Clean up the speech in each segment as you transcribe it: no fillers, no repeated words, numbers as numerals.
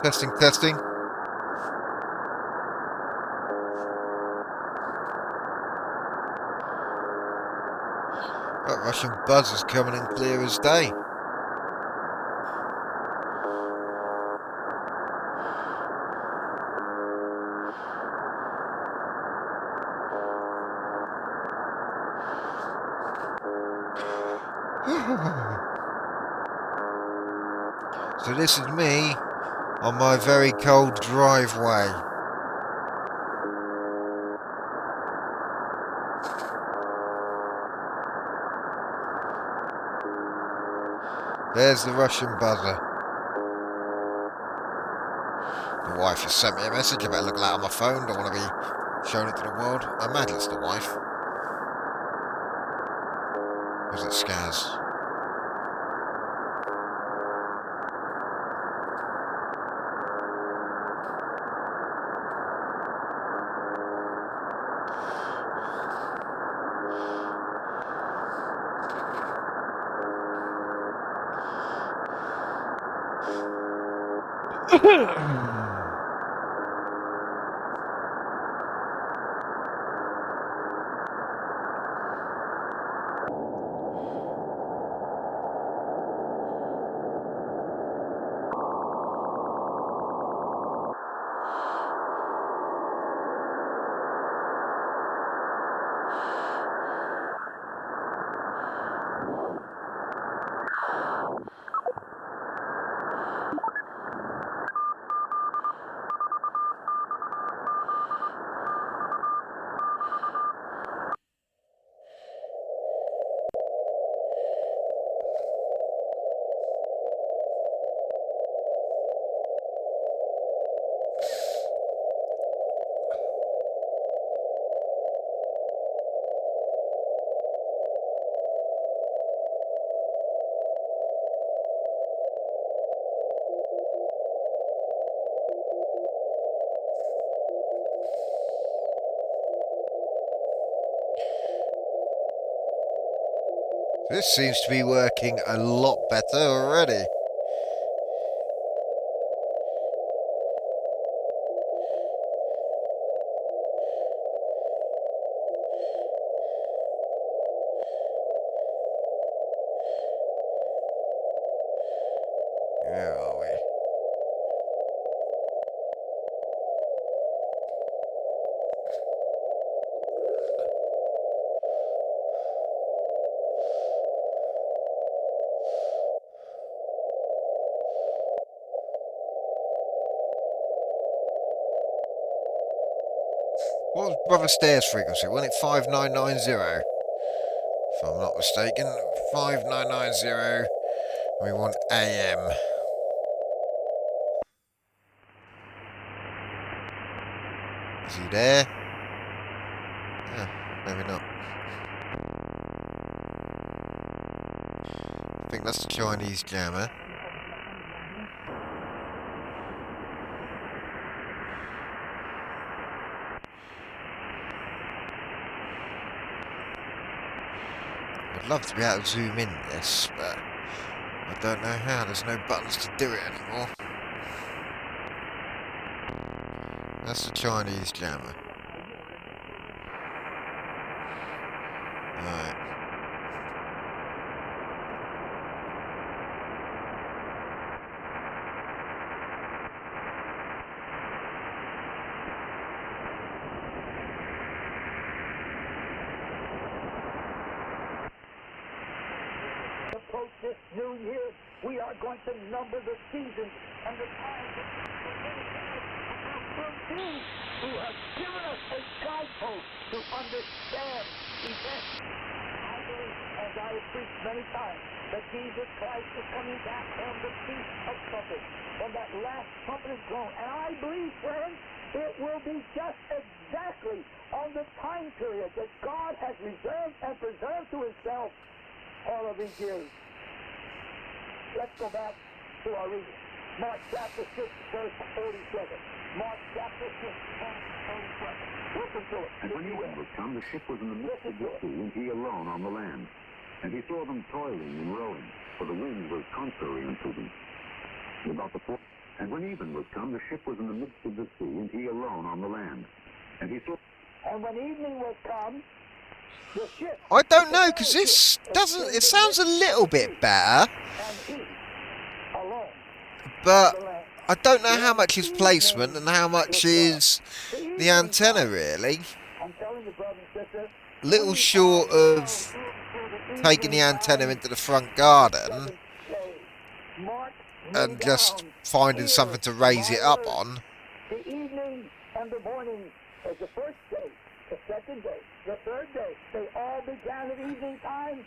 Testing, testing. That Russian buzz is coming in clear as day. So this is me on my very cold driveway. There's the Russian buzzer. The wife has sent me a message. I better look at that on my phone. Don't want to be showing it to the world. I'm mad it's the wife. Or is it Skaz? This seems to be working a lot better already. Where are we? What was Brother Stairs frequency? Wasn't it 5990? If I'm not mistaken. 5990. We want AM. Is he there? Maybe not. I think that's the Chinese jammer. I'd love to be able to zoom in this, but I don't know how. There's no buttons to do it anymore. That's the Chinese jammer. Right. Approach this new year, we are going to number the seasons and the times who have given us a guidepost to understand events. I believe, as I have preached many times, that Jesus Christ is coming back on the Feast of Trumpets, when that last trumpet is blown. And I believe, friends, it will be just exactly on the time period that God has reserved and preserved to himself all of these years. Let's go back to our reading. Mark chapter 6, verse 47. Mark chapter 6, verse 47. Listen to it. And when evening was come, the ship was in the midst of the sea, and he alone on the land. And he saw them toiling and rowing, for the wind was contrary unto them. And about the fourth... And when even was come, the ship was in the midst of the sea, and he alone on the land. And he saw... And when evening was come, the ship... I don't know, because this doesn't... It sounds a little bit better, And he alone but on the land. I don't know how much is placement and how much is the antenna, really. I'm telling you, brother and sister, Little short of taking the antenna into the front garden mark and just down. finding Here, something to raise it up my word. on. The evening and the morning is the first day, the second day, the third day. They all began at evening time,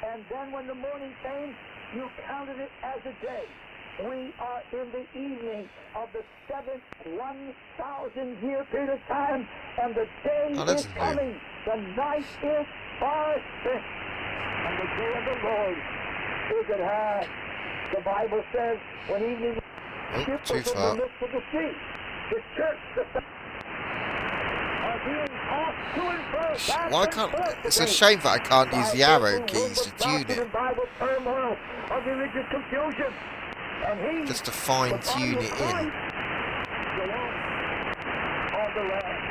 and then when the morning came, you counted it as a day. We are in the evening of the seventh 1,000-year period of time, and the day Oh, that's is new. coming. The night is far spent, and the day of the Lord is at hand. The Bible says, when evening Oh, ship too was in far. the midst of the sea, the church, the are being tossed to and fro, back Why and can't... forth It's a today shame that I can't use the by arrow every keys wind to of tune doctrine it. and Bible turmoil of religious confusion. And he, Just to the fine-tune body it of in. Christ, alone on the land.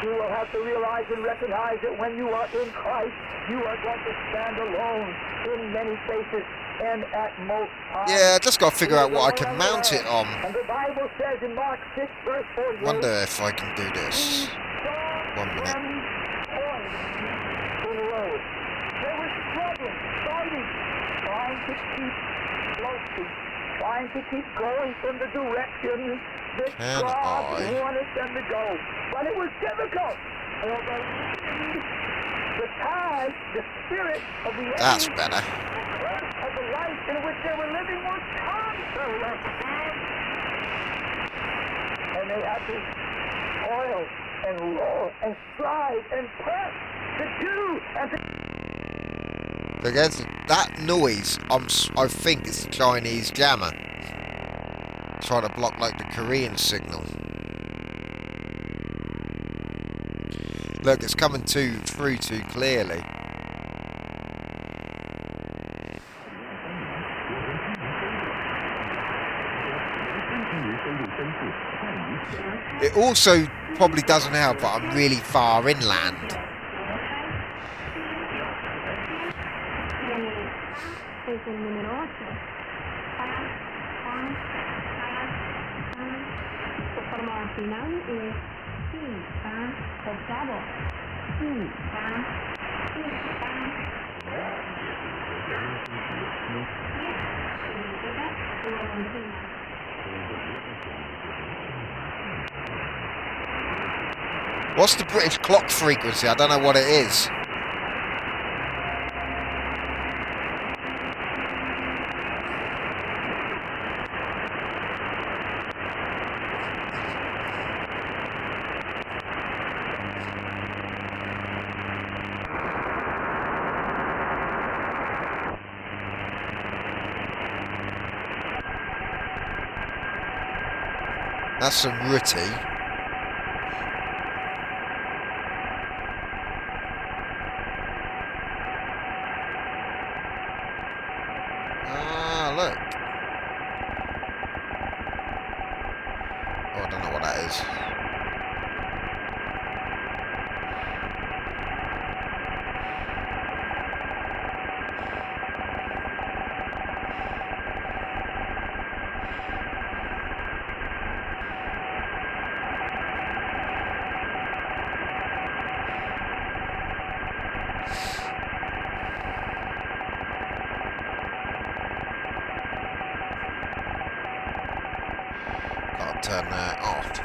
You will have to realize and recognize that when you are in Christ, you are going to stand alone in many places and at most times. Yeah, I just got to figure He out is what I alone can on the mount it land. on. And the Bible says in Mark 6, verse 48, Wonder if I can do this. 1 minute. in the road. They were struggling, fighting, trying to keep floating, trying to keep going in the direction that Can God I? wanted them to go. But it was difficult. For the tide, the spirit of the That's enemy, better. the curse of the life in which they were living was contrary. And they had to toil and roar and strive and press to do and to... Because that noise, I think it's the Chinese jammer. Trying to block like the Korean signal. Look, it's coming through too clearly. It also probably doesn't help that I'm really far inland. Es el número 8. Su forma final es si, octavo. Si, What's the British clock frequency? I don't know what it is. That's some rooty. Ah, look. Oh, I don't know what that is. Gotta turn that off.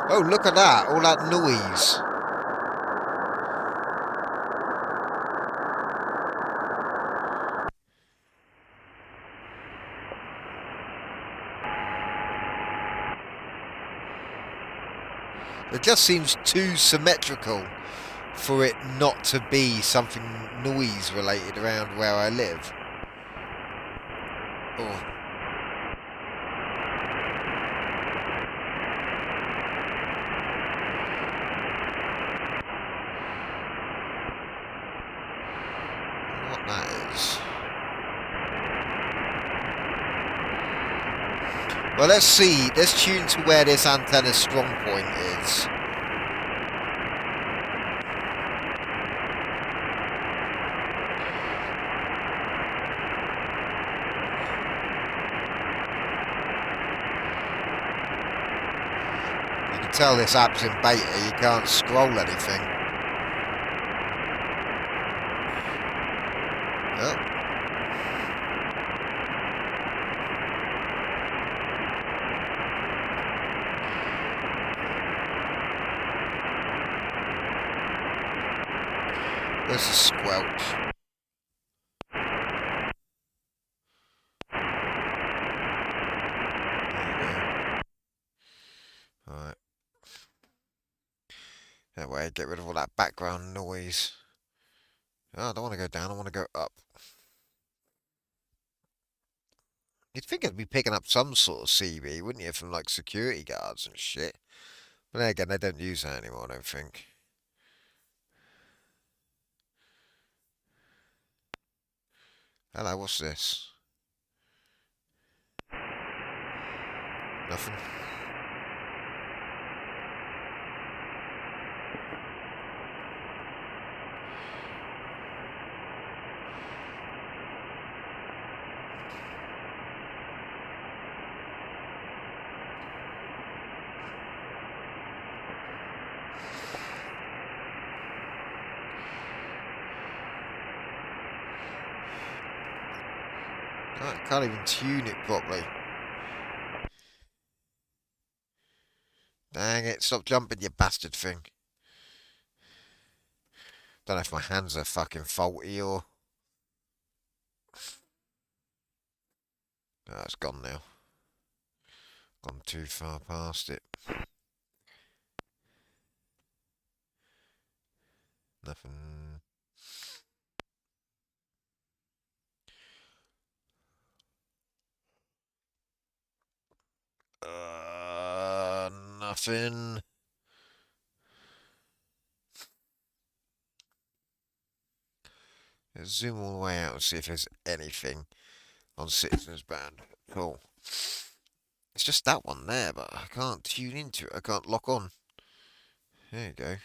Oh, look at that. All that noise. It just seems too symmetrical for it not to be something noise related around where I live. Oh. What that is. Well, let's see. Let's tune to where this antenna's strong point is. You can tell this app's in beta. You can't scroll anything. Oh. There's a squelch. Alright. That way, get rid of all that background noise. Oh, I don't want to go down, I want to go up. You'd think it'd be picking up some sort of CB, wouldn't you, from like security guards and shit. But then again, they don't use that anymore, I don't think. Hello, what's this? Nothing. Oh, I can't even tune it properly. Dang it, stop jumping, you bastard thing. Don't know if my hands are fucking faulty or... Oh, it's gone now. Gone too far past it. Nothing. Nothing. Let's zoom all the way out and see if there's anything on Citizens Band. Cool. It's just that one there, but I can't tune into it. I can't lock on. There you go.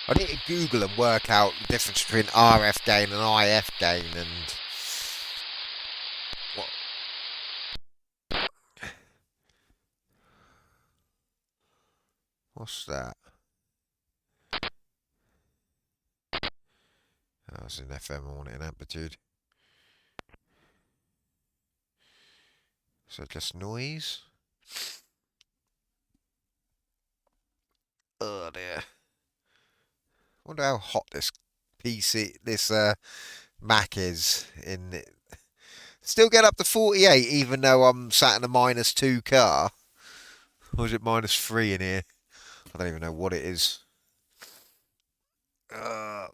I need to Google and work out the difference between RF gain and IF gain and... What's that? Oh, it's an FM, I want it in amplitude. So just noise? Oh dear. Wonder how hot this Mac is in it. Still get up to 48 even though I'm sat in a -2 car. Or is it -3 in here? I don't even know what it is. Oh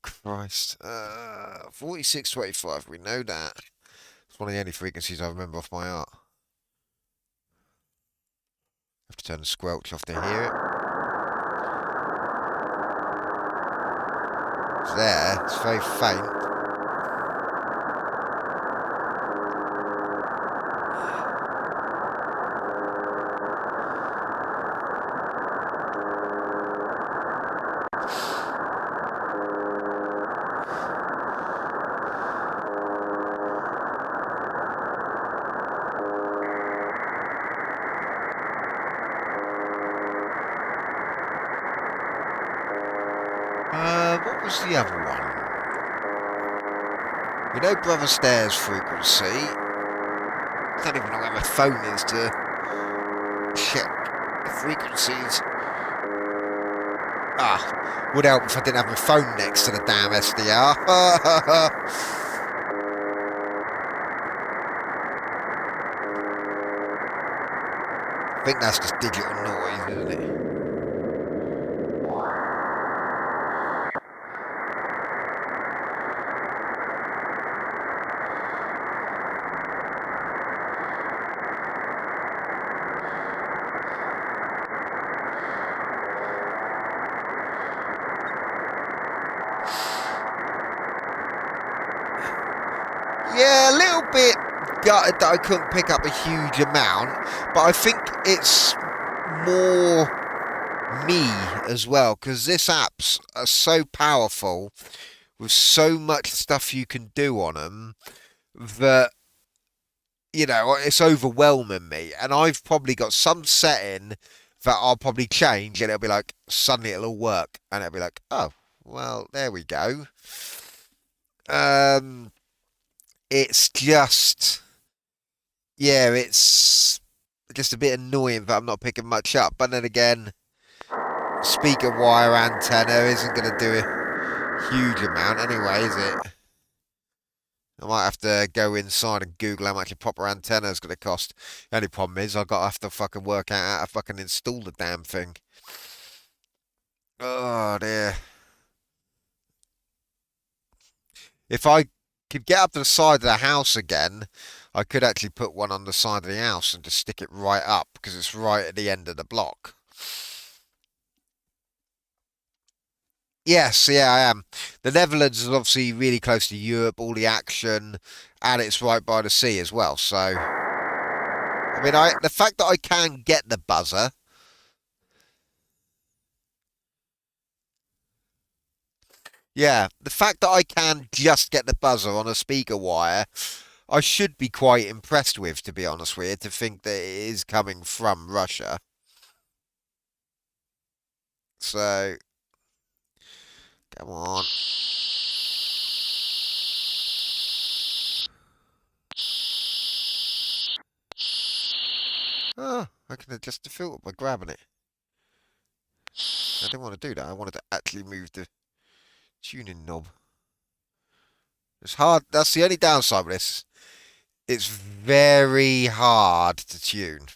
Christ. 4625, we know that. It's one of the only frequencies I remember off my heart. Have to turn the squelch off to hear it. It's there, it's very faint. What was the other one? We know Brother Stairs frequency. Don't even know where my phone is to check the frequencies. Ah, would help if I didn't have my phone next to the damn SDR. I think that's just digital noise, isn't it? Yeah, a little bit gutted that I couldn't pick up a huge amount, but I think it's more me as well, because this apps are so powerful with so much stuff you can do on them that, you know, it's overwhelming me. And I've probably got some setting that I'll probably change and it'll be like, suddenly it'll all work. And it'll be like, oh, well, there we go. It's just, yeah, it's just a bit annoying that I'm not picking much up. But then again, speaker wire antenna isn't going to do a huge amount anyway, is it? I might have to go inside and Google how much a proper antenna is going to cost. The only problem is I've got to have to fucking work out how to fucking install the damn thing. Oh dear. If I could get up to the side of the house again, I could actually put one on the side of the house and just stick it right up because it's right at the end of the block. Yes, yeah, I am. The Netherlands is obviously really close to Europe, all the action, and it's right by the sea as well. So, I mean, the fact that I can get the buzzer, yeah, the fact that I can just get the buzzer on a speaker wire, I should be quite impressed with, to be honest with you, to think that it is coming from Russia. So, come on. Oh, I can adjust the filter by grabbing it. I didn't want to do that. I wanted to actually move the tuning knob. It's hard. That's the only downside with this. It's very hard to tune.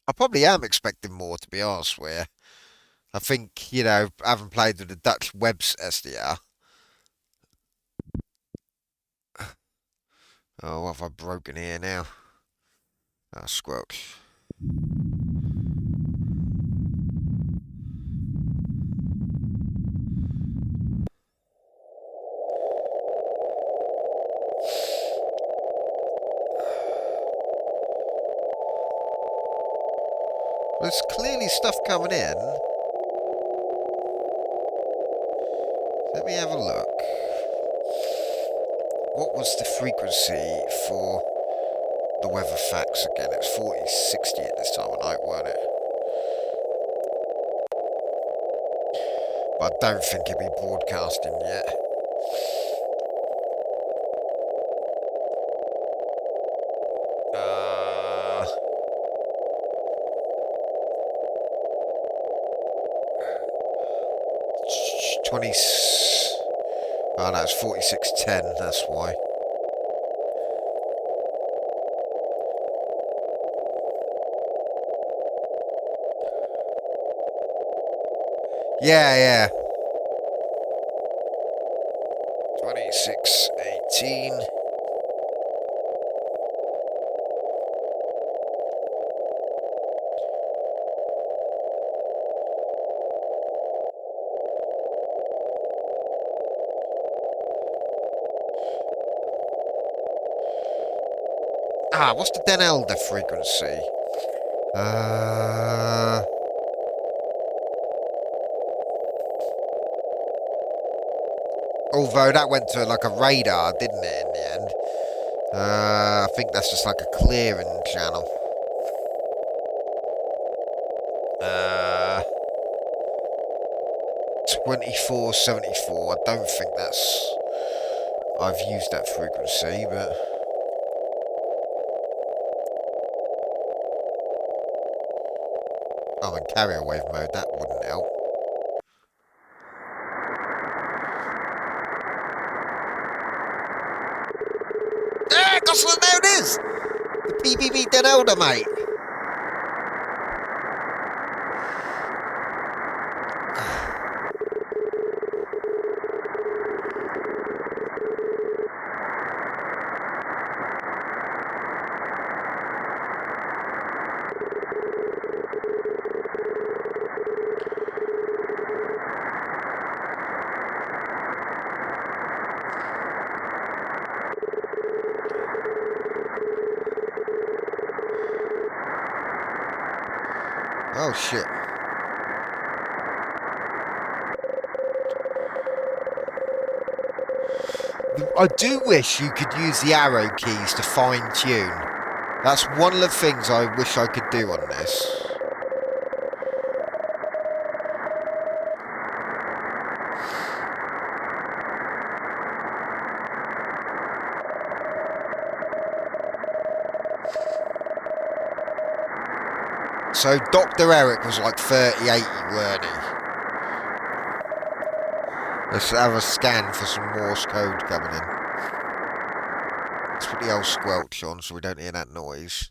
I probably am expecting more, to be honest with you. I think, you know, having played with the Dutch Webs SDR. Oh, what have I broken here now? Ah, squelch. There's clearly stuff coming in. Let me have a look. What was the frequency for the weather facts again? It's 4060 at this time of night, weren't it? But I don't think it'll be broadcasting yet. Uh, 20. Oh no, it's 4610, that's why. Yeah. 2618. Ah, what's the Den Elder frequency? Although that went to like a radar, didn't it, in the end? I think that's just like a clearing channel. 2474. I don't think that's... I've used that frequency, but... I'm in carrier wave mode, that wouldn't help. Yeah, Gosling, there it is! The PBB dead elder, mate. Oh shit. I do wish you could use the arrow keys to fine tune. That's one of the things I wish I could do on this. So Dr. Eric was like 3080, weren't he? Let's have a scan for some Morse code coming in. Let's put the old squelch on so we don't hear that noise.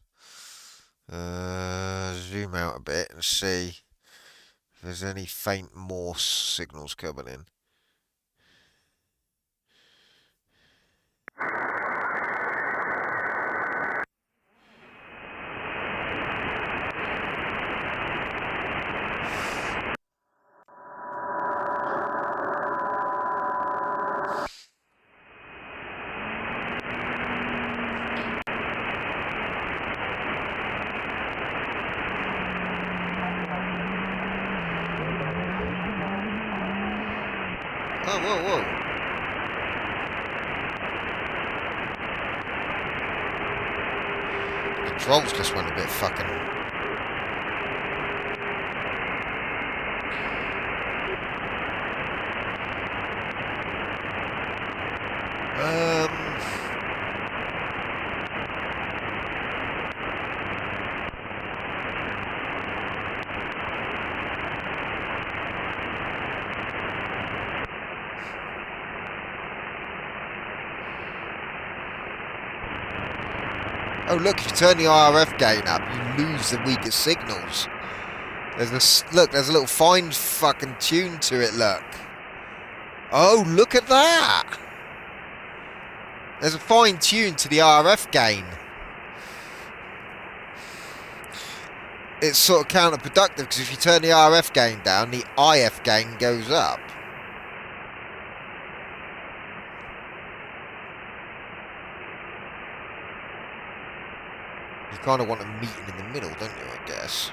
Zoom out a bit and see if there's any faint Morse signals coming in. Oh, whoa, whoa. Controls just went a bit fucking... Oh look, if you turn the RF gain up, you lose the weaker signals. Look, there's a little fine fucking tune to it, look. Oh, look at that! There's a fine tune to the RF gain. It's sort of counterproductive, because if you turn the RF gain down, the IF gain goes up. You kind of want a meeting in the middle, don't you, I guess?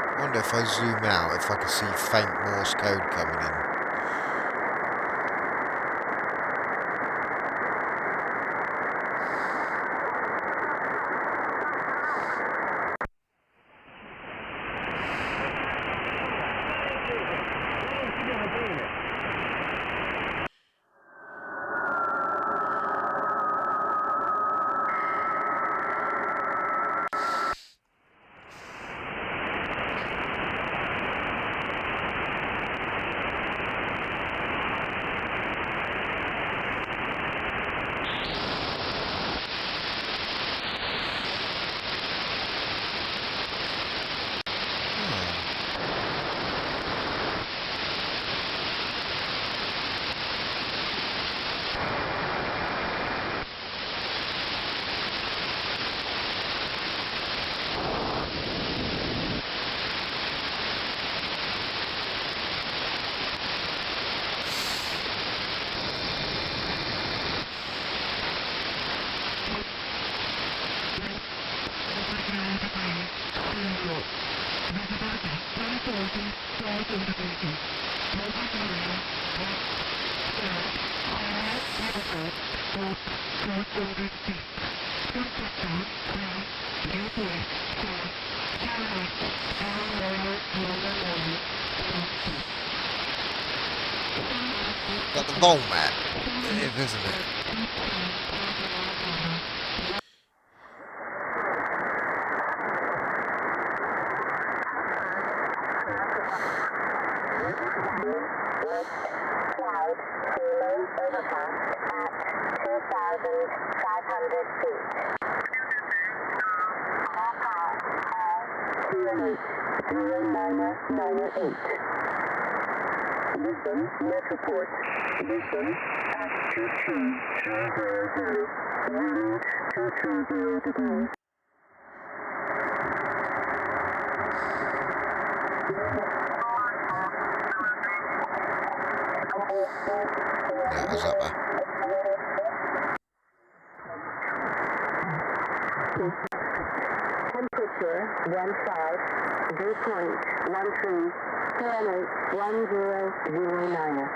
I wonder if I zoom out, if I can see faint Morse code coming in. Got the vol map, isn't it? Cloud, ceiling, overcast at 2,500 feet. Half power, 298. Listen, net report. Listen at 22000. Wind 230 degrees. Yeah, what's up there? Temperature 15, dew point 13, Fahrenheit 1009.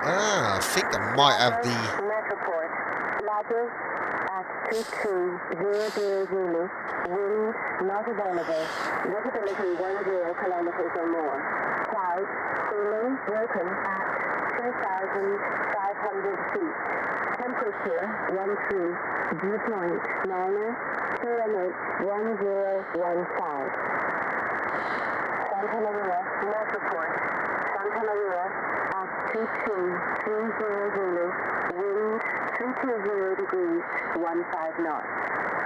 Ah, I think I might have the... Net report. Lodges at 22000 Zulu. Wind not available. Visibility 10 kilometers or more. Cloud, ceiling broken at 2,500 feet. Temperature 13, dew point 9, Fahrenheit 1015. Santa Maria, net report. Santa Maria at 2230 Zulu. Wind 220 degrees, 15 knots.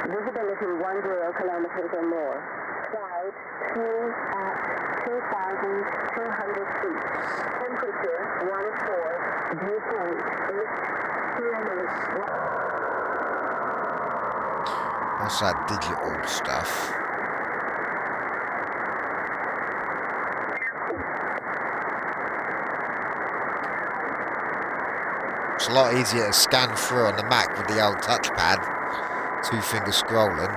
Visibility 10 kilometers or more. Cloud, fuel at 2,200 feet. Temperature 14, dew point 8, Fahrenheit. What's that digital stuff? It's a lot easier to scan through on the Mac with the old touchpad. 2-finger scrolling.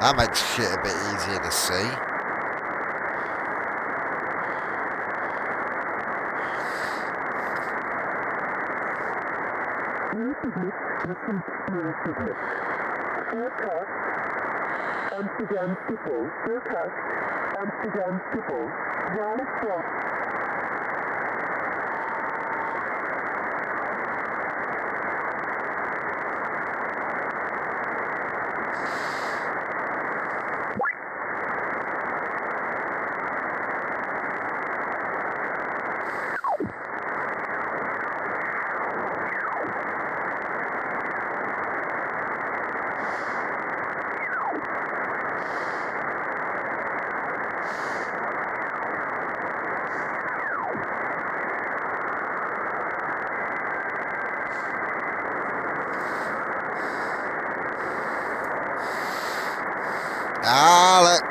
That makes shit a bit easier to see. Amsterdam Schiphol, forecast. Amsterdam Schiphol, ground stop. Ah, look.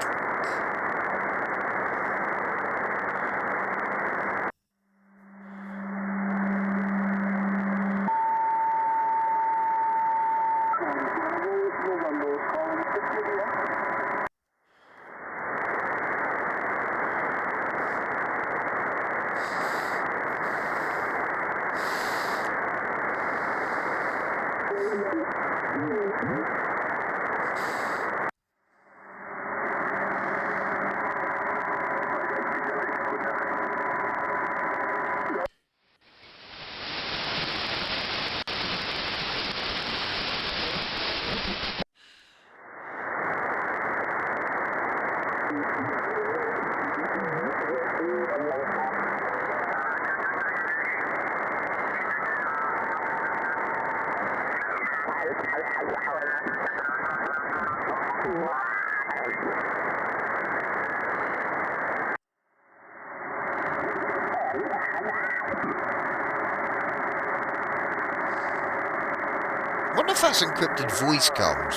I wonder if that's encrypted voice comms.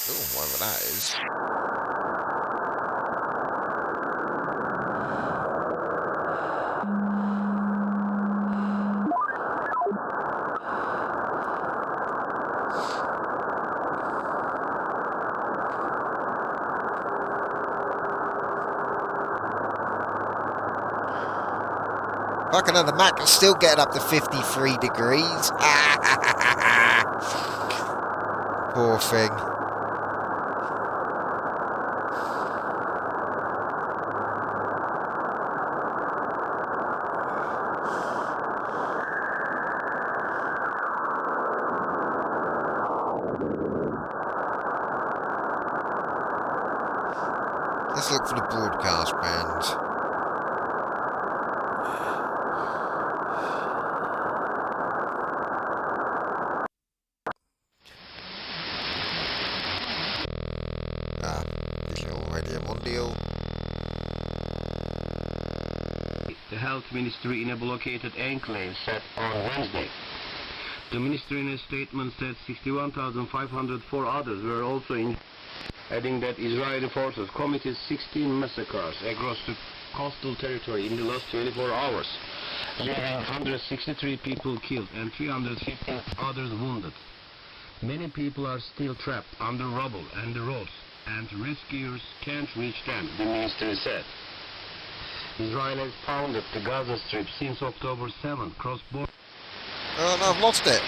Oh, whatever that is. Fucking hell, the Mac is still getting up to 53 degrees. Poor thing. Let's look for the broadcast band. Radio Mondial. The health ministry in a blockaded enclave said on Wednesday. The ministry in a statement said 61,504 others were also injured, adding that Israeli forces committed 16 massacres across the coastal territory in the last 24 hours, leaving 163 people killed and 350 others wounded. Many people are still trapped under rubble and the roads, and rescuers can't reach them, the ministry said. Israel has pounded the Gaza Strip since October 7th, cross-border. Oh no, I've lost it.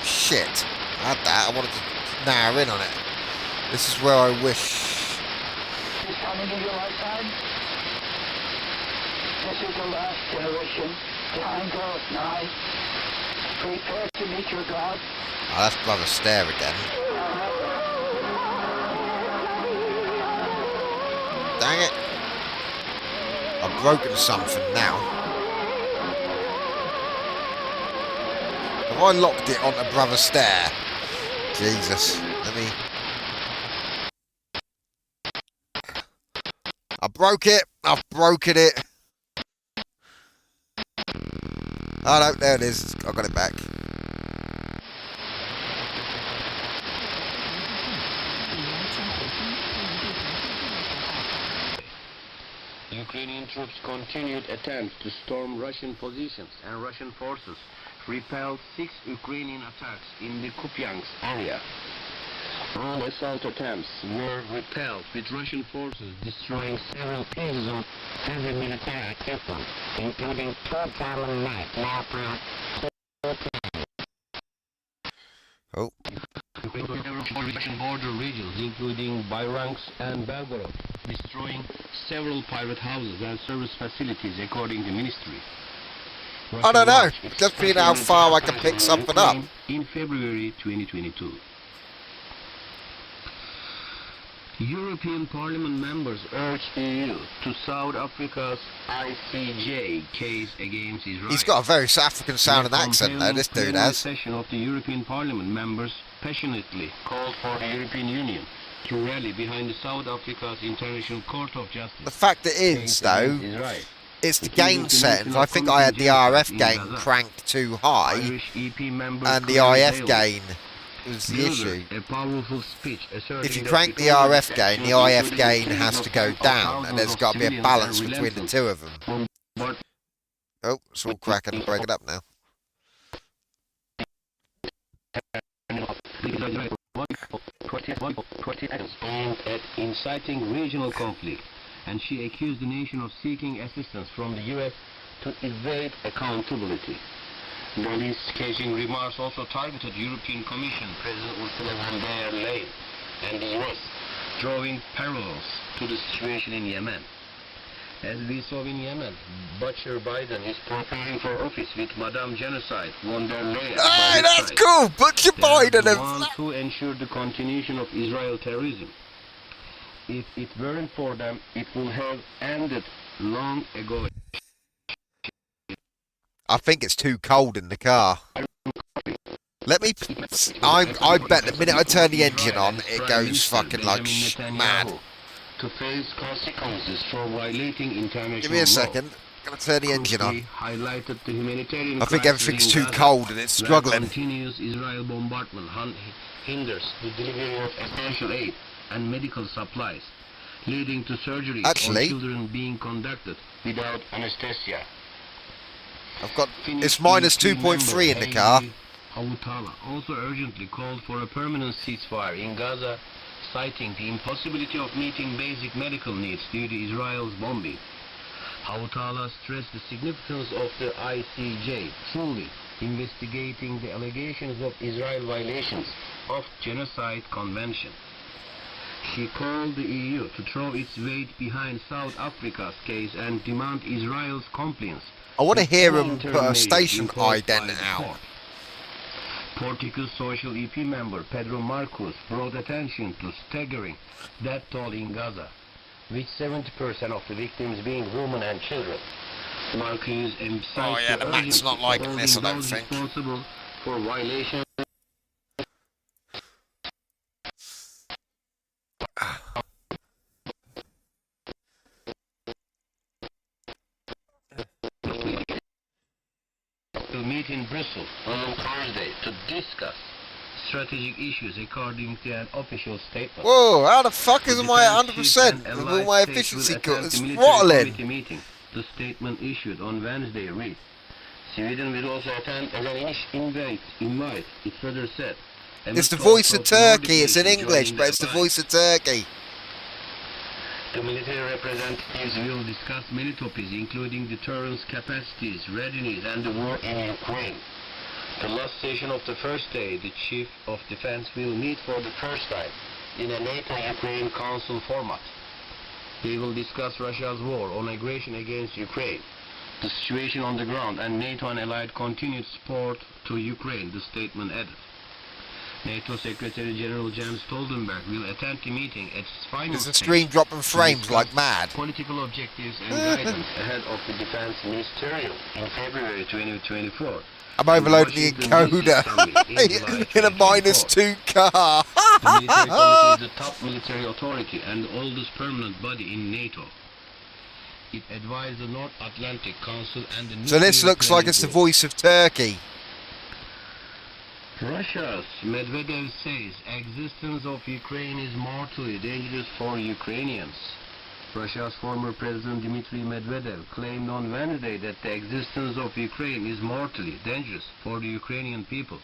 Shit. I had that. I wanted to narrow in on it. This is where I wish. Is coming to your lifetime. This is the last generation. Time goes nigh. Prepare to meet your God. Oh, that's Brother Stare again. Dang it. I've broken something now. Have I locked it onto Brother Stare? Jesus. Let me... I broke it. I've broken it. Oh no, there it is. I got it back. Ukrainian troops continued attempts to storm Russian positions, and Russian forces repelled 6 Ukrainian attacks in the Kupiansk area. All assault attempts were repelled, with Russian forces destroying several pieces of heavy military equipment, including 2 German mortars. Oh. Russian border regions, including Bayransk and Belgorod, destroying several private houses and service facilities, according to the ministry. I don't know. Just seeing how far I can pick something up. In February 2022. European Parliament members urged EU to South Africa's ICJ case against Israel. He's got a very South African sounding accent though, this dude has. The session of the European Parliament members passionately called for the European Union to rally behind the South Africa's International Court of Justice. The fact it is though, it's the gain settings. I think I had the RF gain cranked too high, and the IF gain was the issue. If you crank the RF gain, the IF gain has to go down, and there's got to be a balance between the two of them. Oh, it's all cracking and breaking up now. Aimed at inciting regional conflict, and she accused the nation of seeking assistance from the US to evade accountability. These scathing remarks also targeted European Commission President Ursula von der Leyen and the US, drawing parallels to the situation in Yemen. As we saw in Yemen, Butcher Biden is preparing for office with Madame Genocide von der Leyen. Hey, that's cool! Butcher Biden! They want to ensure the continuation of Israel terrorism. If it weren't for them, it would have ended long ago. I think it's too cold in the car. Let me. I bet the minute I turn the engine on, it goes fucking like mad. To face consequences for violating international Give me a law. second. Gonna turn the engine on. Highlighted the humanitarian I think crisis everything's in too Gaza, cold and it's where struggling. Continuous Israel bombardment hinders the delivery of essential aid and medical supplies, leading to surgery Actually, on children being conducted without anesthesia. I've got. It's Finnish minus EP 2.3 in the member car. Hautala also urgently called for a permanent ceasefire in Gaza, citing the impossibility of meeting basic medical needs due to Israel's bombing. Hautala stressed the significance of the ICJ fully investigating the allegations of Israel violations of Genocide Convention. She called the EU to throw its weight behind South Africa's case and demand Israel's compliance. I want to with hear all them put interim a measures station imposed by ident the out. court. Portugal's Social EP member Pedro Marcos brought attention to staggering death toll in Gaza, with 70% of the victims being women and children. Marcos emphasized Oh yeah, the Mac's urgency not liking of this, I holding don't those think. responsible for violations will meet in Brussels on Thursday to discuss strategic issues according to an official statement. Whoa, how the fuck is The my defense chief 100% and with all allied my states efficiency will attend cutters the military throttling? committee meeting. The statement issued on Wednesday read, Sweden will also attend as an invite, it further said. It's the voice of Turkey, it's in English, but it's the voice of Turkey. The military representatives will discuss many topics, including deterrence capacities, readiness, and the war in Ukraine. The last session of the first day, the Chief of Defense will meet for the first time in a NATO-Ukraine Council format. They will discuss Russia's war on aggression against Ukraine, the situation on the ground, and NATO and allied continued support to Ukraine, the statement added. NATO Secretary General Jens Stoltenberg will attend the meeting at its final There's a stage stream dropping to frames discuss like mad. political objectives and guidance ahead of the Defense Ministerial in February 2024. I'm overloading the encoder in a -2 car. The military committee is the top military authority and the oldest permanent body in NATO. It advised the North Atlantic Council and the So this Nuclear looks like it's the Planning voice of Turkey. Board. Russia's Medvedev says existence of Ukraine is mortally dangerous for Ukrainians. Russia's former President Dmitry Medvedev claimed on Wednesday that the existence of Ukraine is mortally dangerous for the Ukrainian people.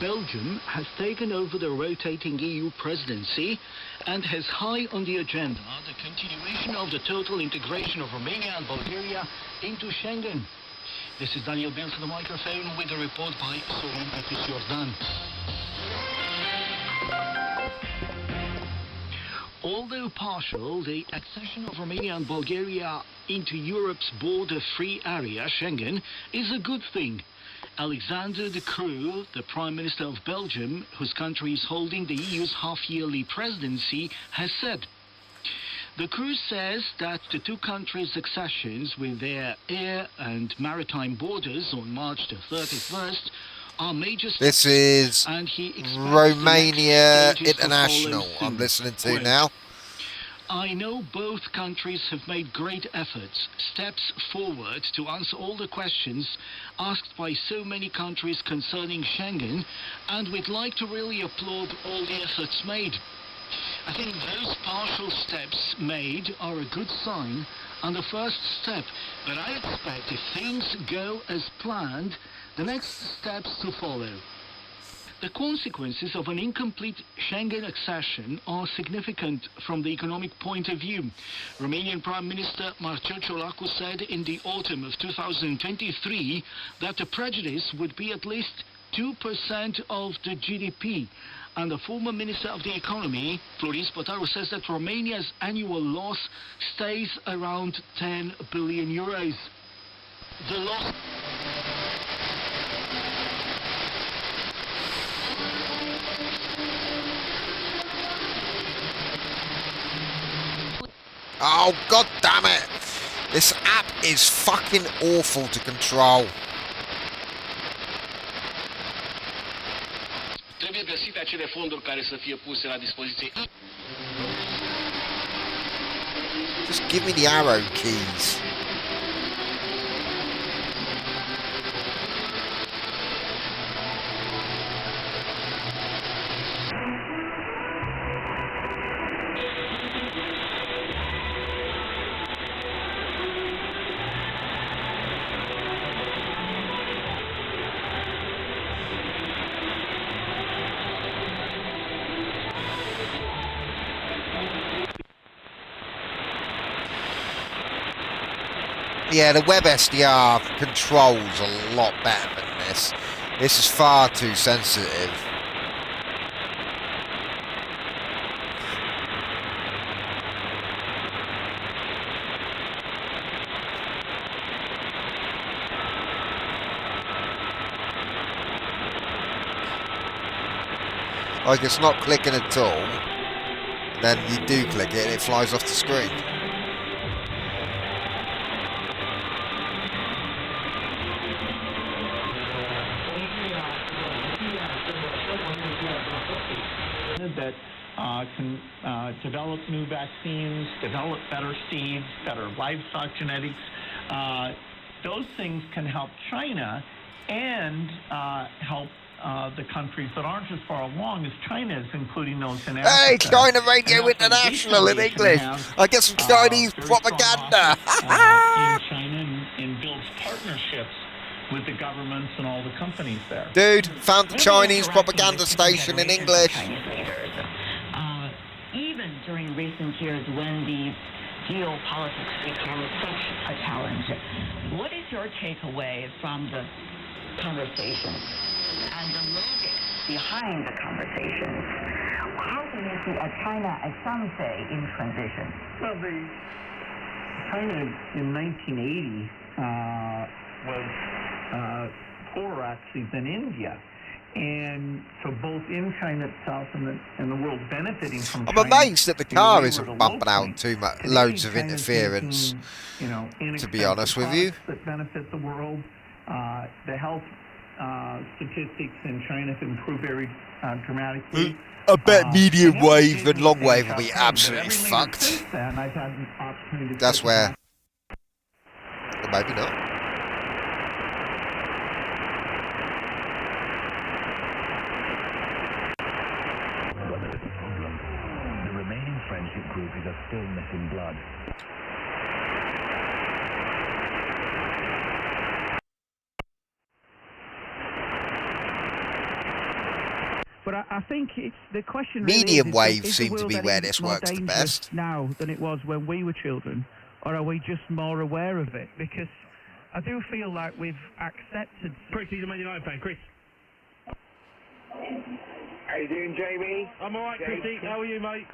Belgium has taken over the rotating EU presidency and has high on the agenda the continuation of the total integration of Romania and Bulgaria into Schengen. This is Daniel Bill to the microphone with a report by Sorin Jordan. Although partial, the accession of Romania and Bulgaria into Europe's border-free area, Schengen, is a good thing. Alexander De Croo, the Prime Minister of Belgium, whose country is holding the EU's half-yearly presidency, has said. De Croo says that the two countries' accessions with their air and maritime borders on March the 31st are major steps. This is and he expects Romania the next stages to International follow I'm soon. listening to Quote, now. I know both countries have made great efforts, steps forward to answer all the questions asked by so many countries concerning Schengen, and we'd like to really applaud all the efforts made. I think those partial steps made are a good sign and the first step, but I expect if things go as planned, the next steps to follow. The consequences of an incomplete Schengen accession are significant from the economic point of view. Romanian Prime Minister Marcel Ciolacu said in the autumn of 2023 that the prejudice would be at least 2% of the GDP. And the former Minister of the Economy, Floris Botaru, says that Romania's annual loss stays around 10 billion euros. The loss... Oh, god damn it! This app is fucking awful to control. Trebuie găsite acele fonduri care să fie puse la dispoziție. Just give me the arrow keys. Yeah, the web SDR controls a lot better than this. This is far too sensitive. Like it's not clicking at all. Then you do click it and it flies off the screen. That can develop new vaccines, develop better seeds, better livestock genetics. Those things can help China and help the countries that aren't as far along as China is, including those in Africa. Hey, China Radio International in English. I get some Chinese propaganda. In China and builds partnerships with the governments and all the companies there. Dude, found the Chinese propaganda station in English. Even during recent years when the geopolitics became such a challenge, what is your takeaway from the conversation and the logic behind the conversation? How do you see a China, as some say, in transition? Well, China in 1980 was poorer actually than India. And so both in China itself and the world benefiting from I'm China, amazed that the car they isn't were at a bumping low out point. too much, Today, loads of China's interference, making, to be honest with you. products that benefit the world. The health statistics in China have improved very dramatically. I bet medium and wave and long everything wave will has be happened, but absolutely everything fucked. since then, I've had an opportunity to That's sit where... Or maybe not. But there is a problem. The remaining friendship group is a stillness in blood. But I think it's the question. Medium really wave seems to be where this works the best. Now than it was when we were children, or are we just more aware of it? Because I do feel like we've accepted. Chris, he's a Man United fan. Chris. How you doing, Jamie? I'm alright, Chrissy. How are you, mate?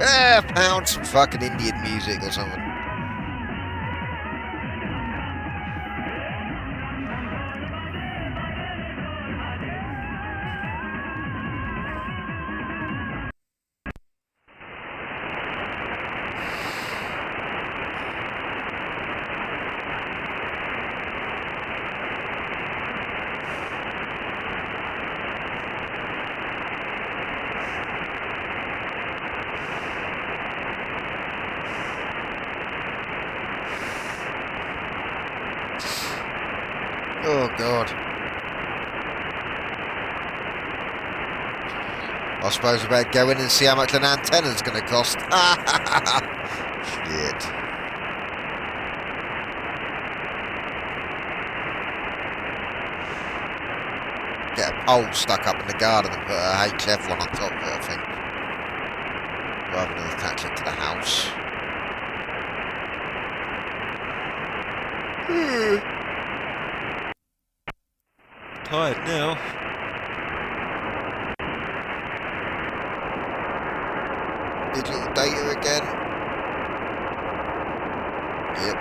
Yeah, found some fucking Indian music or something. Oh god. I suppose we better go in and see how much an antenna's going to cost. Shit. Get a pole stuck up in the garden and put a HF one on top of it, I think. Rather than attach it to the house. Tired now. Digital data again. Yep.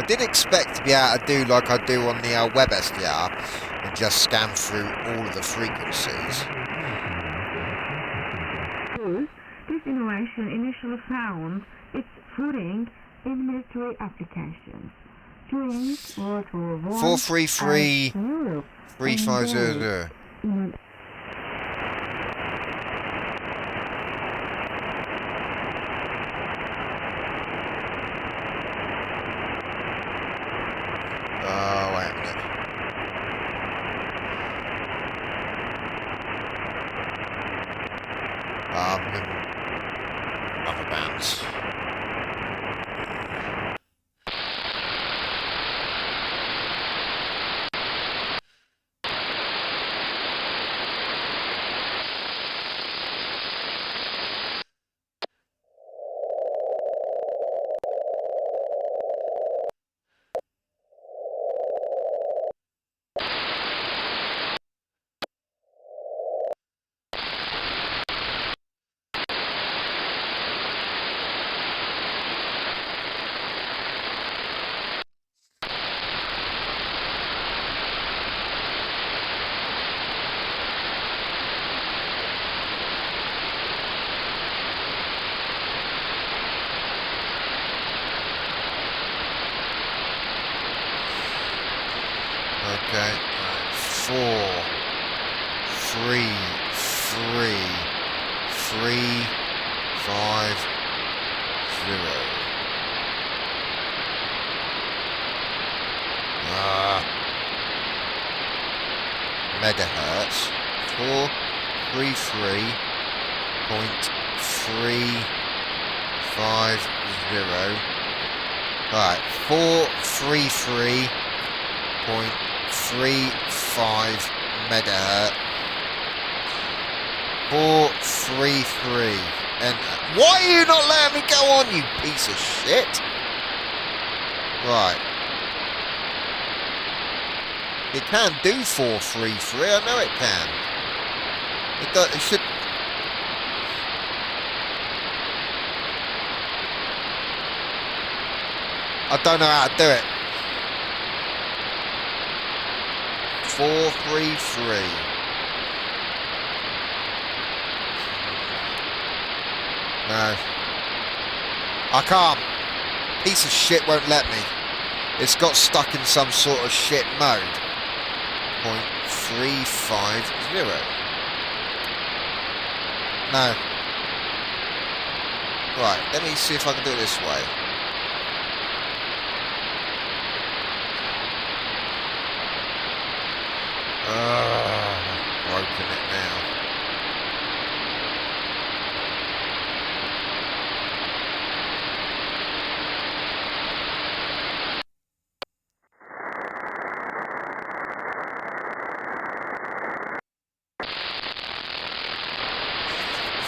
I did expect to be able to do like I do on the web SDR and just scan through all of the frequencies. This innovation initially found its footing in military applications. During World War I, 433 Europe 3500. in Oh, wait a minute. Other bands. Okay, 4, 3, 3, 3, 5, 0. Megahertz. 433.350. Right, 433.35 megahertz. 433. And why are you not letting me go on, you piece of shit? Right. It can do 433. I know it can. It does. It should. I don't know how to do it. 433. No. I can't. Piece of shit won't let me. It's got stuck in some sort of shit mode. 0.350. No. Right, let me see if I can do it this way. I've broken it now.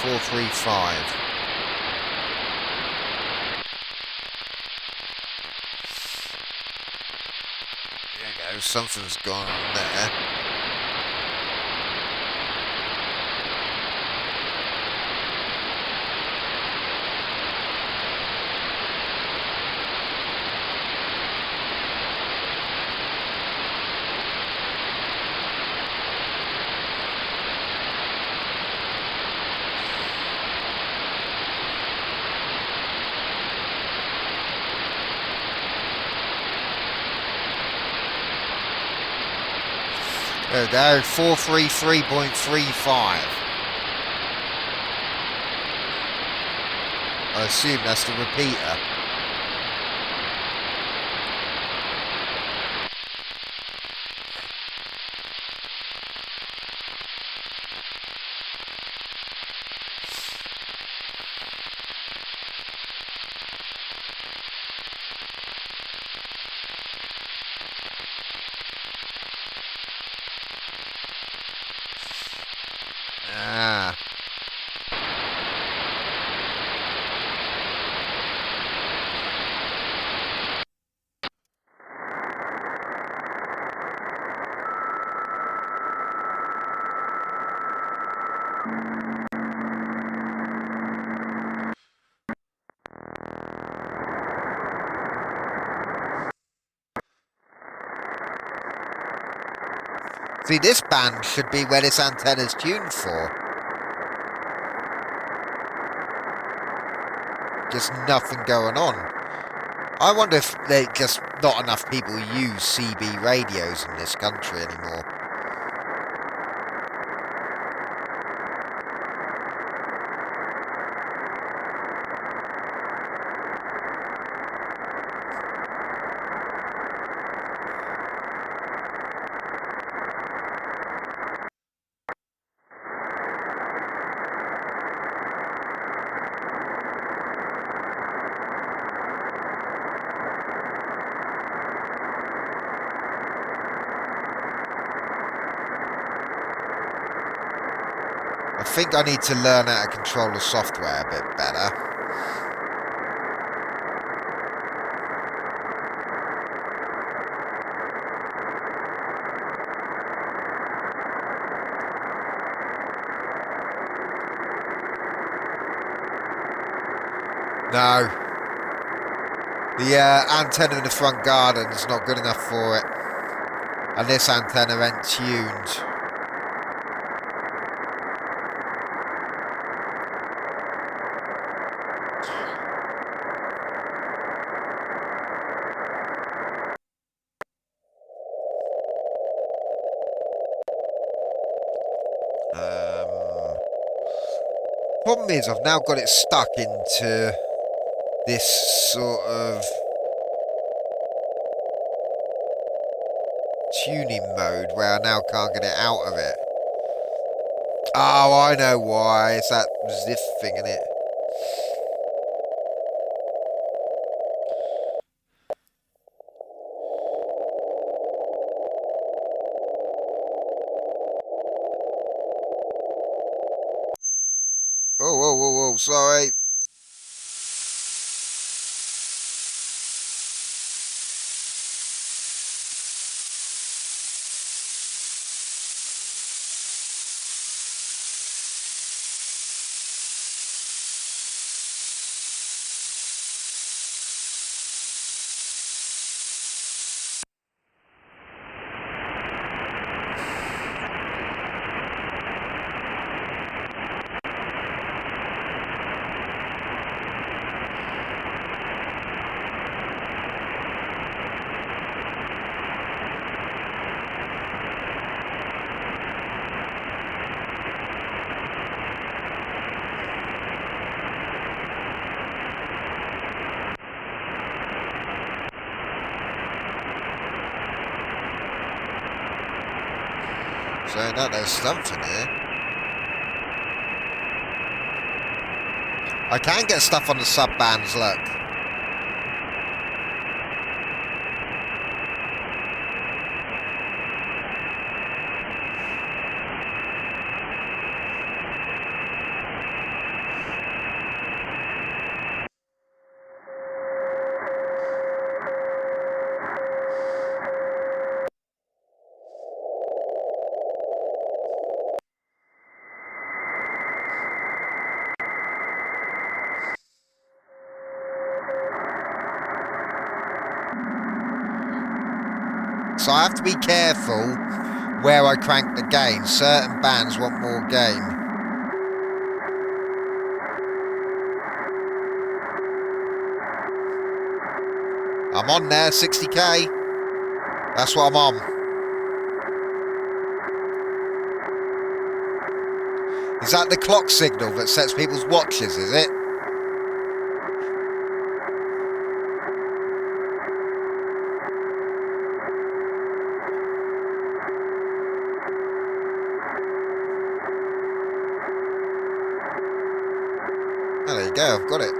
Four, 3, 5. There you go, something's gone on there. There we go, 433.35. I assume that's the repeater. Ah. See, this band should be where this antenna's tuned for. Just nothing going on. I wonder if they just not enough people use CB radios in this country anymore. I think I need to learn how to control the software a bit better. No. The antenna in the front garden's not good enough for it. And this antenna ain't tuned. Problem is, I've now got it stuck into this sort of tuning mode where I now can't get it out of it. Oh, I know why. It's that zip thing, isn't it? Oh, whoa, whoa, whoa, sorry. Saying that there's something here. I can get stuff on the sub-bands, look. So I have to be careful where I crank the gain. Certain bands want more gain. I'm on there, 60k. That's what I'm on. Is that the clock signal that sets people's watches, is it? Oh, there you go, I've got it.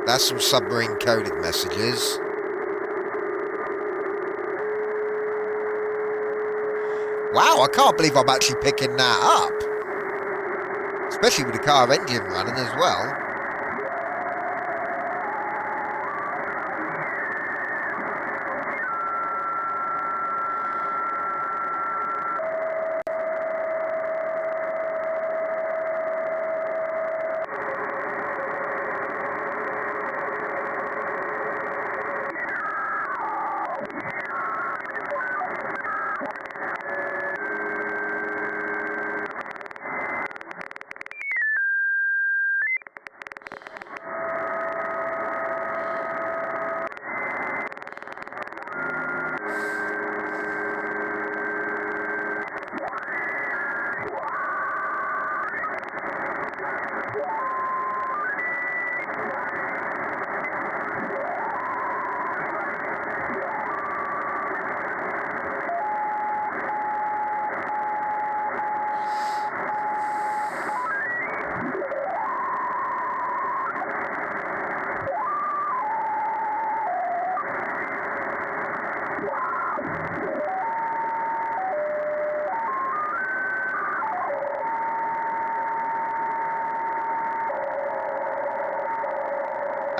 That's some submarine coded messages. Wow, I can't believe I'm actually picking that up. Especially with the car engine running as well.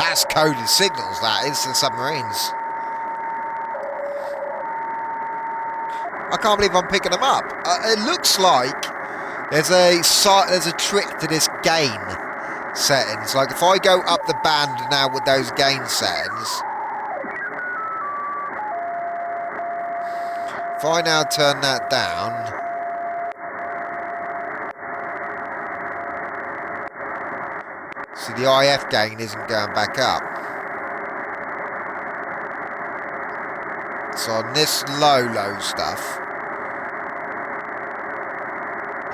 That's coded signals, that is, to submarines. I can't believe I'm picking them up. It looks like there's a trick to this gain settings. Like if I go up the band now with those gain settings, if I now turn that down, see the IF gain isn't going back up. So on this low stuff,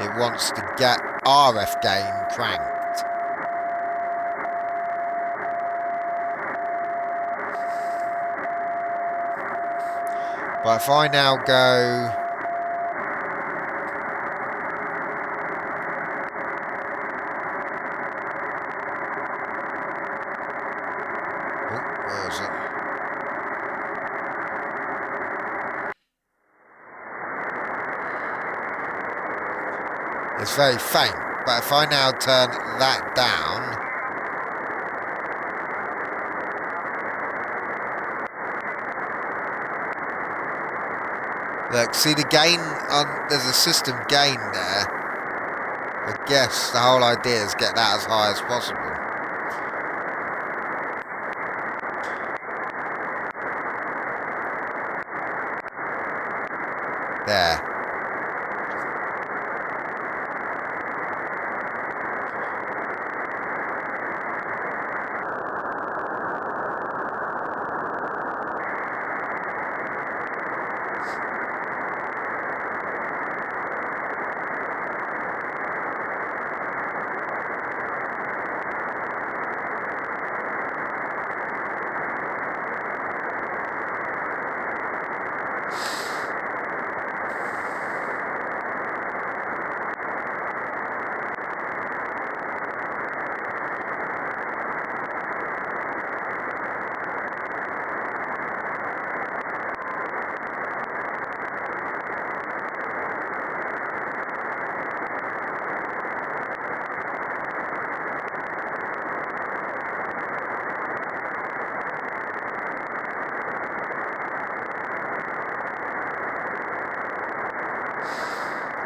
it wants to get RF gain cranked. But if I now go... Oh, where is it? It's very faint, but if I now turn that down... Look, see the gain on... There's a system gain there. I guess the whole idea is get that as high as possible. There.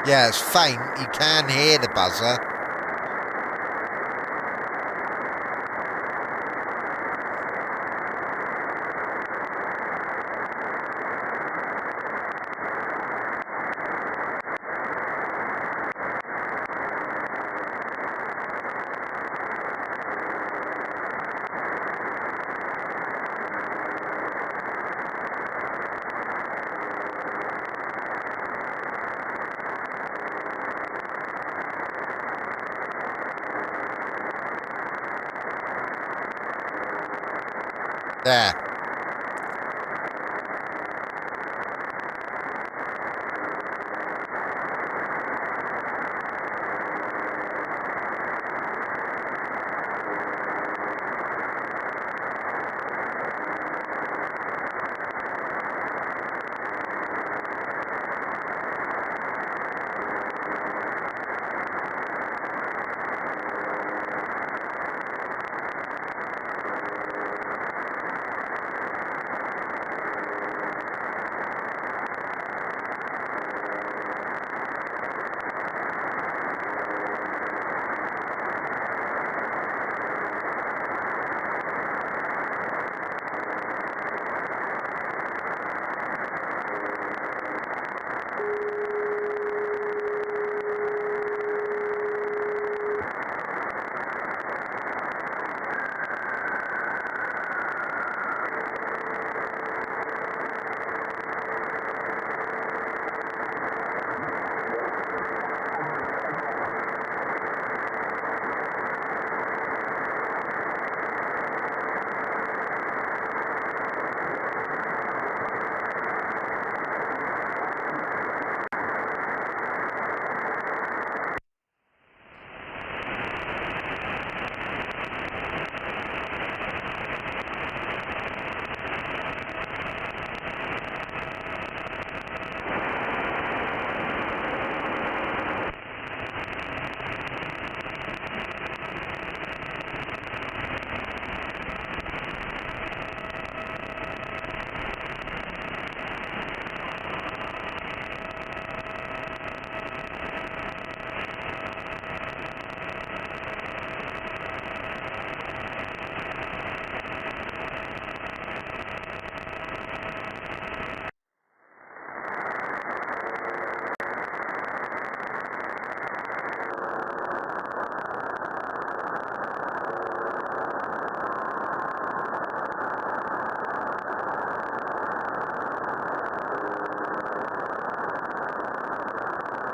Yeah, it's faint. You can hear the buzzer. There.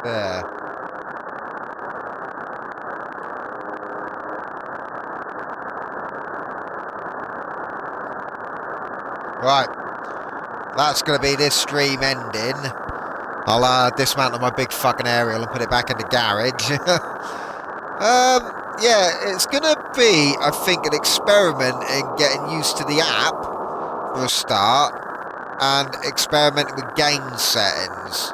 there. Right. That's going to be this stream ending. I'll dismantle my big fucking aerial and put it back in the garage. Yeah, it's going to be, I think, an experiment in getting used to the app for a start, and experimenting with game settings.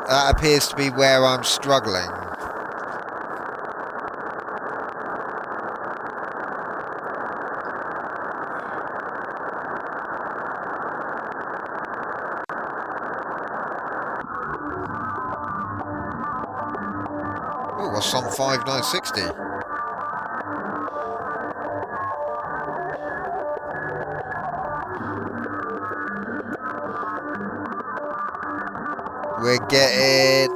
That appears to be where I'm struggling. Oh, what's on 5960? We're getting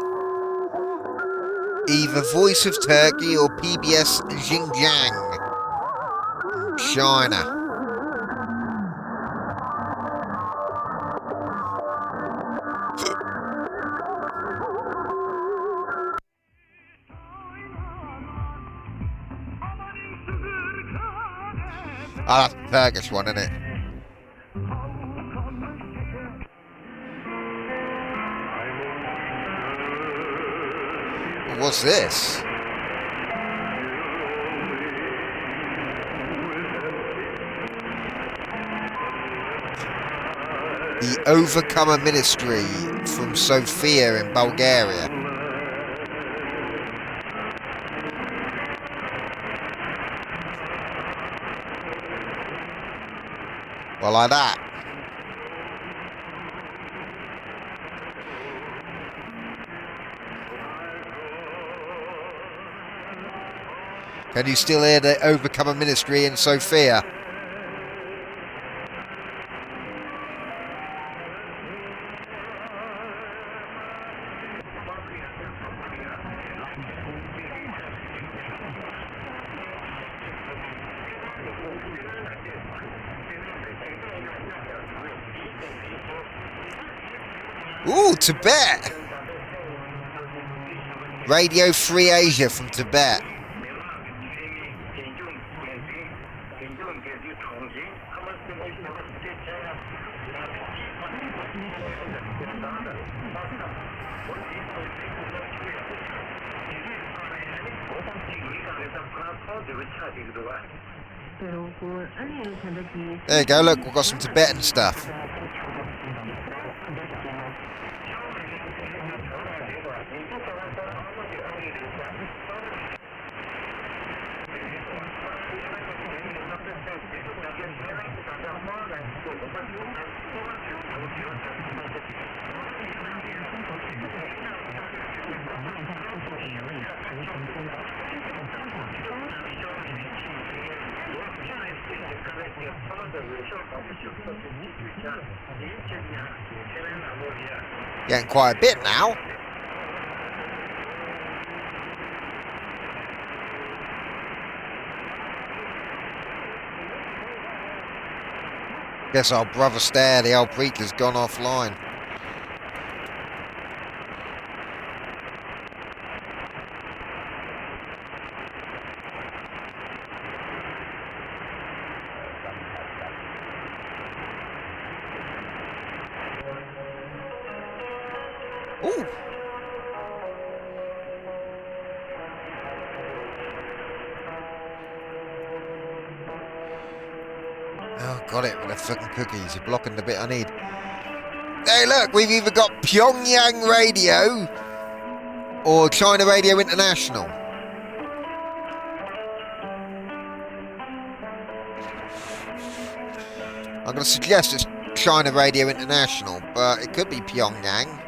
either Voice of Turkey or PBS Xinjiang, China. Oh, that's the Turkish one, isn't it? What's this? The Overcomer Ministry from Sofia in Bulgaria. Well, like that. Can you still hear the Overcomer Ministry in Sofia? Ooh, Tibet! Radio Free Asia from Tibet. There you go, look, we've got some Tibetan stuff. Getting quite a bit now. Guess our brother Stair, the old preacher's gone offline. Ooh. Oh, got it with the fucking cookies. You're blocking the bit I need. Hey, look, we've either got Pyongyang Radio or China Radio International. I'm going to suggest it's China Radio International, but it could be Pyongyang.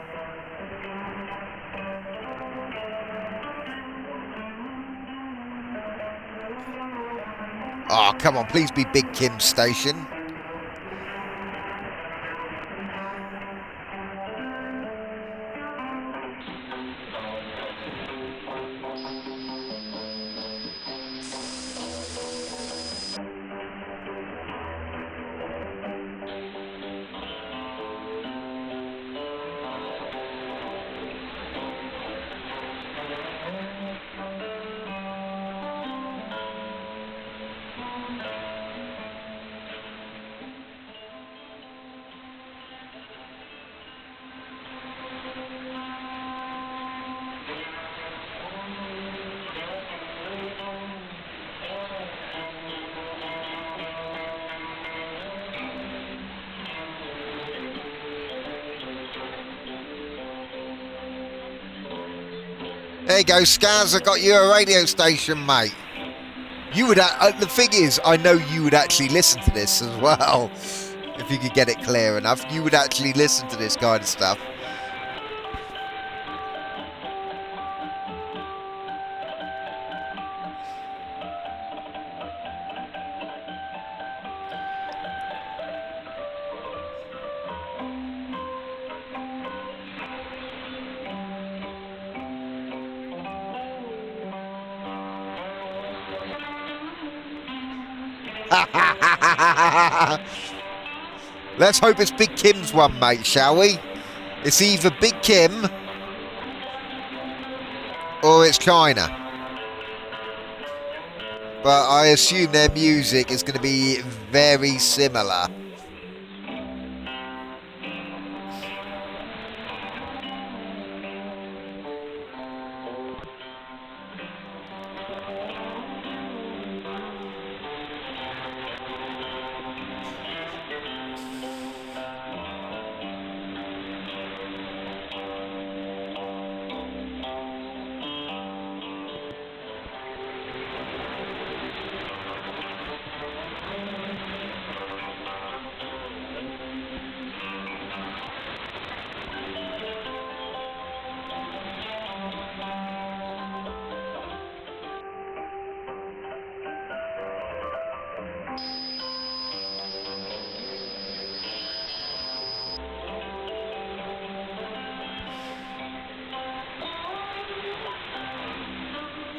Oh, come on, please be Big Kim's station. There you go, Scaz, I got you a radio station, mate. You would, the thing is, I know you would actually listen to this as well. If you could get it clear enough, you would actually listen to this kind of stuff. Let's hope it's Big Kim's one, mate, shall we? It's either Big Kim or it's China. But I assume their music is going to be very similar.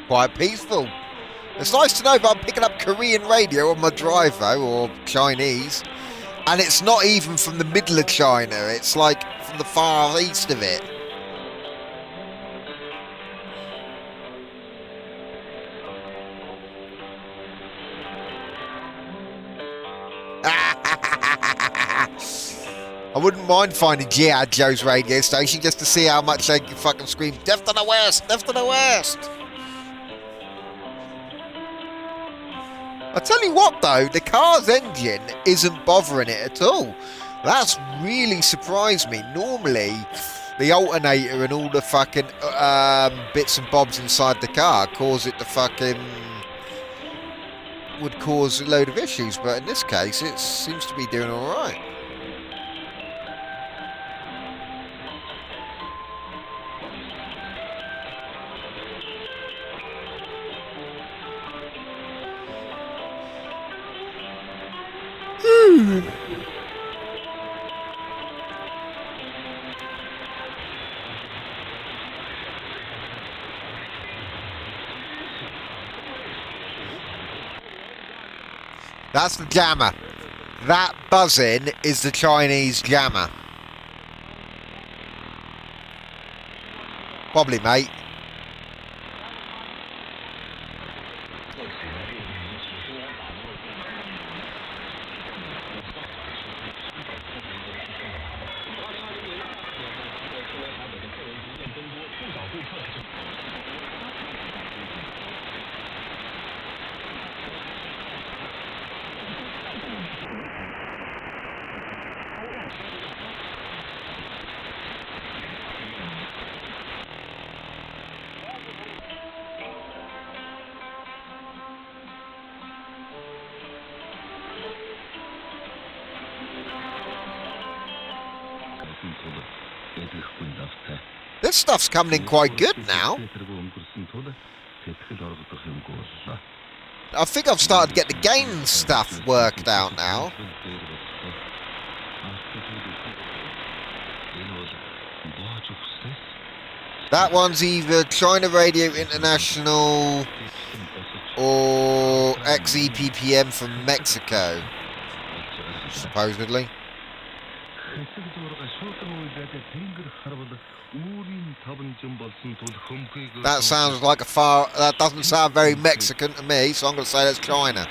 Quite peaceful. It's nice to know that I'm picking up Korean radio on my drive though, or Chinese. And it's not even from the middle of China, it's like from the far east of it. I wouldn't mind finding G.I. Joe's radio station just to see how much they can fucking scream, "Death to the West! Death to the West!" I tell you what though, the car's engine isn't bothering it at all. That's really surprised me. Normally, the alternator and all the fucking bits and bobs inside the car cause it to fucking... would cause a load of issues, but in this case, it seems to be doing alright. That's the jammer. That buzzing is the Chinese jammer. Probably, mate. This stuff's coming in quite good now. I think I've started to get the game stuff worked out now. That one's either China Radio International or XEPPM from Mexico, supposedly. That sounds like that doesn't sound very Mexican to me, so I'm going to say that's China.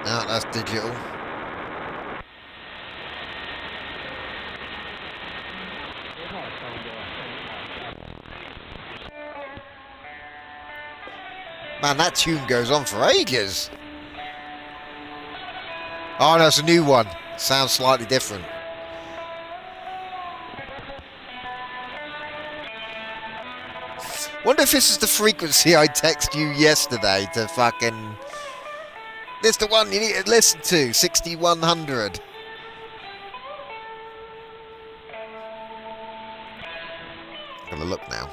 No, that's digital. Man, that tune goes on for ages. Oh, no, it's a new one. Sounds slightly different. Wonder if this is the frequency I texted you yesterday to fucking... This the one you need to listen to, 6100. Have a look now.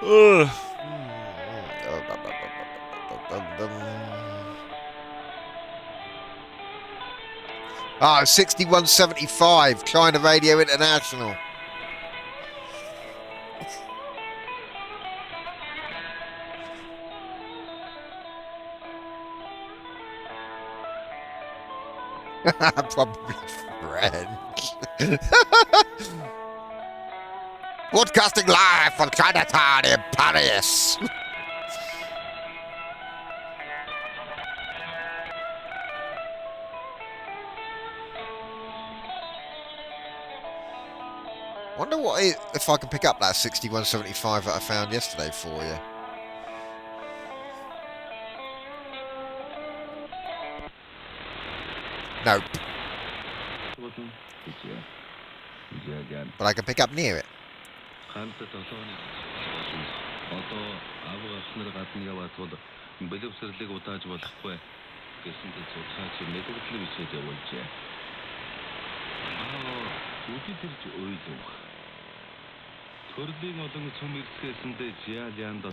Oh God, I'm tired. Ah, 6175, China Radio International. Probably French. Broadcasting live from Chinatown in Paris. Wonder what if I can pick up that 6175 that I found yesterday for you. Nope. But I can pick up near it.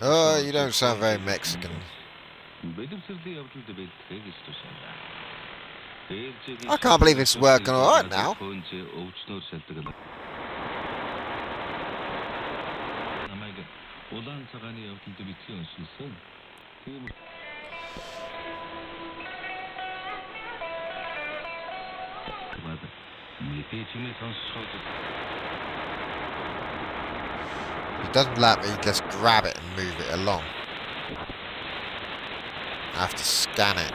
Oh, you don't sound very Mexican. I can't believe it's working alright now. It doesn't let me just grab it and move it along. I have to scan it.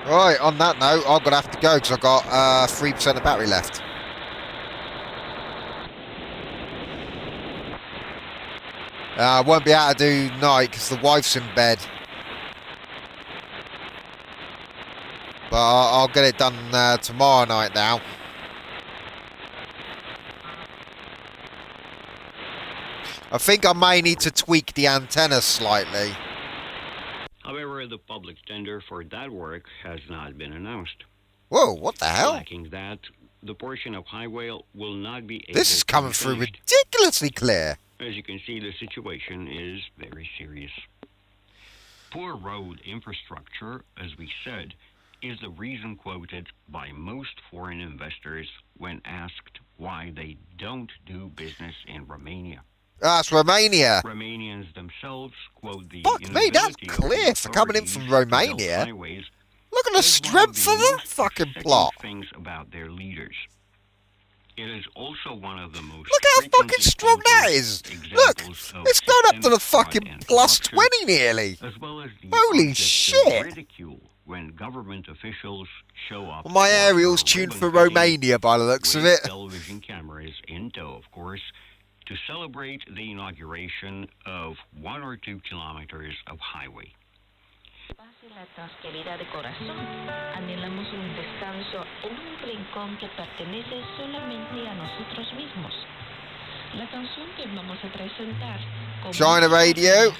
Right, on that note, I'm going to have to go because I've got 3% of battery left. I won't be able to do night because the wife's in bed. But I'll get it done tomorrow night now. I think I may need to tweak the antenna slightly. However, the public tender for that work has not been announced. Whoa, what the hell? Lacking that, the portion of highway will not be able This is coming to be through finished. ridiculously clear. As you can see, the situation is very serious. Poor road infrastructure, as we said, is the reason quoted by most foreign investors when asked why they don't do business in Romania. That's Romania. Romanians themselves quote the Fuck me, that's inability of clear the for coming in authorities from to build Romania. highways Look at the as one strength the of that most fucking upsetting plot. things about their leaders. It is also one of the most Look how frequently fucking strong that quoted is. Look, examples of it's gone up to the systemic fraud fucking and plus corruption, 20 nearly. as well as the Holy object of shit. ridicule when government officials show up Well, my for aerial's a tuned for ribbon cutting Romania by the looks of with it. television cameras in tow, of course, to celebrate the inauguration of 1 or 2 kilometers of highway. La tranquilidad de corazón. Anhelamos un descanso en un rincón que pertenece solamente a nosotros mismos. La canción que vamos a presentar, con China Radio.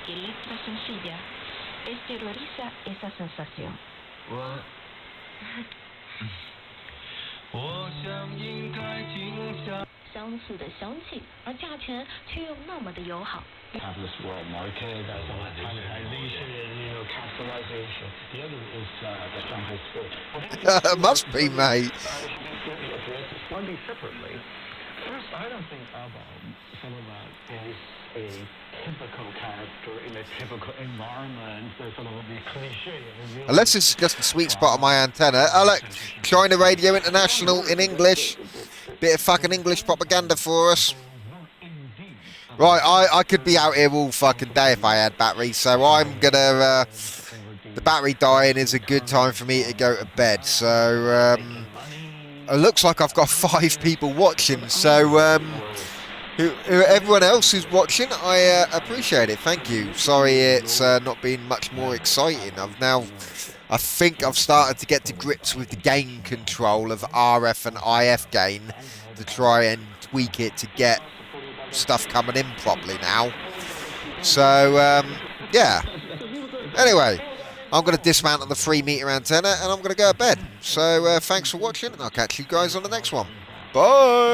y letra sencilla, exterioriza esa sensación. 我想应该静下。相似的香气，而价钱却又那么的友好。 Capitalist world market, privatization, capitalization. The other is the Shanghai School. Must be, mate. Funding separately First, I don't think Sullivan is a typical character in a typical environment. There's sort of the cliche. Unless it's just the sweet spot of my antenna. Alex, China Radio International in English. Bit of fucking English propaganda for us. Right, I could be out here all fucking day if I had battery, so I'm gonna... the battery dying is a good time for me to go to bed, so... it looks like I've got 5 people watching, so... everyone else who's watching, I appreciate it, thank you. Sorry it's not been much more exciting. I think I've started to get to grips with the gain control of RF and IF gain to try and tweak it to get stuff coming in properly now. So, yeah. Anyway, I'm going to dismantle the 3-meter antenna and I'm going to go to bed. So, thanks for watching and I'll catch you guys on the next one. Bye!